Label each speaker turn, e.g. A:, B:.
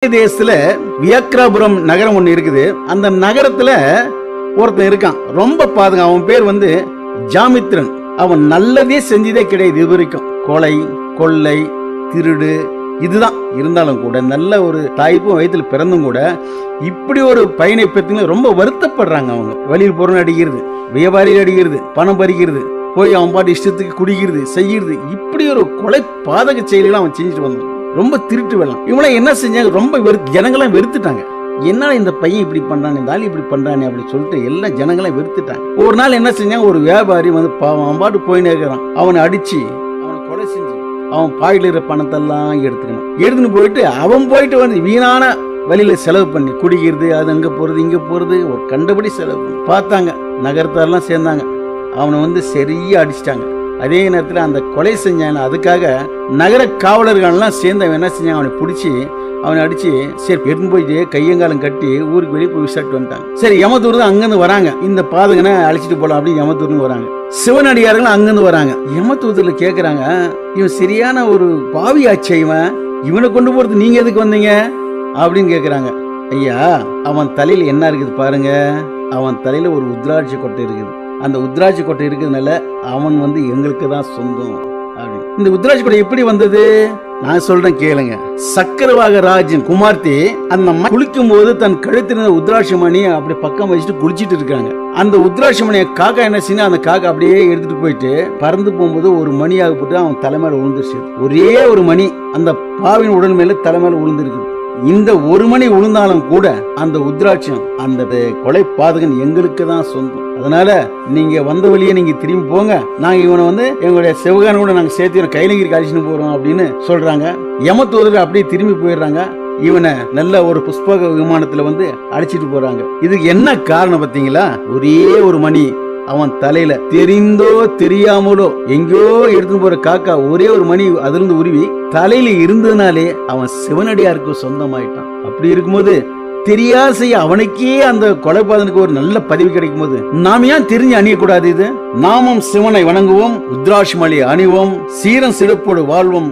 A: தேசத்துல வியக்ராபுரம் நகரம் ஒண்ணு இருக்குது. அந்த நகரத்துல ஒருத்தன் இருக்கான், ரொம்ப பாதுகா. அவன் பேர் ஜாமித்ரன். அவன் நல்லதே செஞ்சதே கிடையாது இது வரைக்கும். கொலை, கொள்ளை, திருடு இதுதான். இருந்தாலும் கூட நல்ல ஒரு தாய்ப்பும் வயிற்றுல பிறந்தும் கூட இப்படி ஒரு பையனை பத்தி ரொம்ப வருத்தப்படுறாங்க. அவங்க வழியில் பொருள் அடிக்கிறது, வியாபாரிகள் அடிக்கிறது, பணம் பறிக்கிறது, போய் அவன் பாட்டு இஷ்டத்துக்கு குடிக்கிறது, செய்யறது, இப்படி ஒரு கொலை பாதக செயல்களை அவன் செஞ்சுட்டு வந்தான். ரொம்ப திருட்டு வெள்ளம். இவங்கள என்ன செஞ்சாங்க, ரொம்ப ஜனங்களாம் வெறுத்துட்டாங்க. என்ன இந்த பையன் இப்படி பண்றானே, இந்த ஆள் இப்படி பண்றானே அப்படி சொல்லிட்டு எல்லா ஜனங்களையும் வெறுத்துட்டாங்க. ஒரு நாள் என்ன செஞ்சாங்க, ஒரு வியாபாரி பாவம் அவன் பாட்டு போயினே இருக்கிறான். அவனை அடிச்சு அவனை கொலை செஞ்சு அவன் பாயில இருக்கிற பணத்தெல்லாம் எடுத்துன்னு போயிட்டு அவன் போயிட்டு வீணான வழியில செலவு பண்ணி குடிக்கிறது, அது அங்க போறது இங்க போறது, ஒரு கண்டபடி செலவு பண்ணி பார்த்தாங்க. நகரத்தாரெல்லாம் சேர்ந்தாங்க, அவனை சரியா அடிச்சிட்டாங்க. அதே நேரத்தில் அந்த கொலை செஞ்சாங்க. அதுக்காக நகர காவலர்கள்லாம் சேர்ந்து அவன் என்ன செஞ்சாங்க, அவனை பிடிச்சி அவனை அடிச்சு சரி எடுத்து போயிட்டு கையங்காலம் கட்டி ஊருக்கு வெளியே போய் விசாரிட்டு வந்துட்டாங்க. சரி யமத்தூர் தான் அங்கிருந்து வராங்க, இந்த பாதகனை அழைச்சிட்டு போலாம் அப்படின்னு யமத்தூர்னு வராங்க. சிவனடியார்கள் அங்கிருந்து வராங்க. யமத்தூர்ல கேட்கறாங்க, இவன் சரியான ஒரு பாவி ஆச்சு, இவனை கொண்டு போறது நீங்க எதுக்கு வந்தீங்க அப்படின்னு கேட்கறாங்க. ஐயா, அவன் தலையில என்ன இருக்குது பாருங்க. அவன் தலையில ஒரு உத்ராட்சி கொட்டை இருக்குது. அந்த உத்ராட்சி கொட்டை இருக்கிறதுனால அவன் எங்களுக்கு தான் சொந்தம் அப்படின்னு. இந்த உத்ராட்சி கொட்டை எப்படி வந்தது நான் சொல்றேன் கேளுங்க. சக்கரவாக ராஜன் குமார்த்தி அந்த குளிக்கும் போது தன் கழுத்தின உத்ராட்சி மணி அப்படி பக்கம் வச்சுட்டு குளிச்சிட்டு இருக்காங்க. அந்த உத்ராட்சி மணியை காக்கா என்ன செய்ய, அந்த காக்கா அப்படியே எடுத்துட்டு போயிட்டு பறந்து போகும்போது ஒரு மணியாக போட்டு அவன் தலைமையில விழுந்துருச்சு. ஒரே ஒரு மணி அந்த பாவின் உடல் மேல தலைமையில விழுந்திருக்கு. இந்த ஒரு மணி விழுந்தாலும் கூட அந்த உத்ராட்சம், அந்த கொலை பாதகன் எங்களுக்கு தான் சொந்தம். அதனால நீங்க வந்த வழியே நீங்க திரும்பி போங்க, நாங்க இவனை எங்களுடைய சிவகான கூட நாங்க சேர்த்து கைலங்கிரி காய்ச்சின்னு போறோம் அப்படின்னு சொல்றாங்க. யமத்தூதர் அப்படியே திரும்பி போயிடுறாங்க. இவனை நல்ல ஒரு புஷ்பக விமானத்துல அழைச்சிட்டு போறாங்க. இதுக்கு என்ன காரணம் பாத்தீங்களா, ஒரே ஒரு மணி அவன் தலையில தெரிந்தோ தெரியாமலோ எங்கோ எடுத்துன்னு போற காக்கா ஒரே ஒரு மணி அதிலிருந்து உருவி தலையில இருந்ததுனாலே அவன் சிவனடியாருக்கு சொந்தமாயிட்டான். அப்படி இருக்கும்போது தெரியாசைய அவனுக்கே அந்த கொலைபாதனுக்கு ஒரு நல்ல பதவி கிடைக்கும் போது நாம ஏன் தெரிஞ்சு அணியக்கூடாது? இது நாமும் சிவனை வணங்குவோம், உத்ராட்சி மலி அணிவோம், சீரம் சிறப்போடு வாழ்வோம்.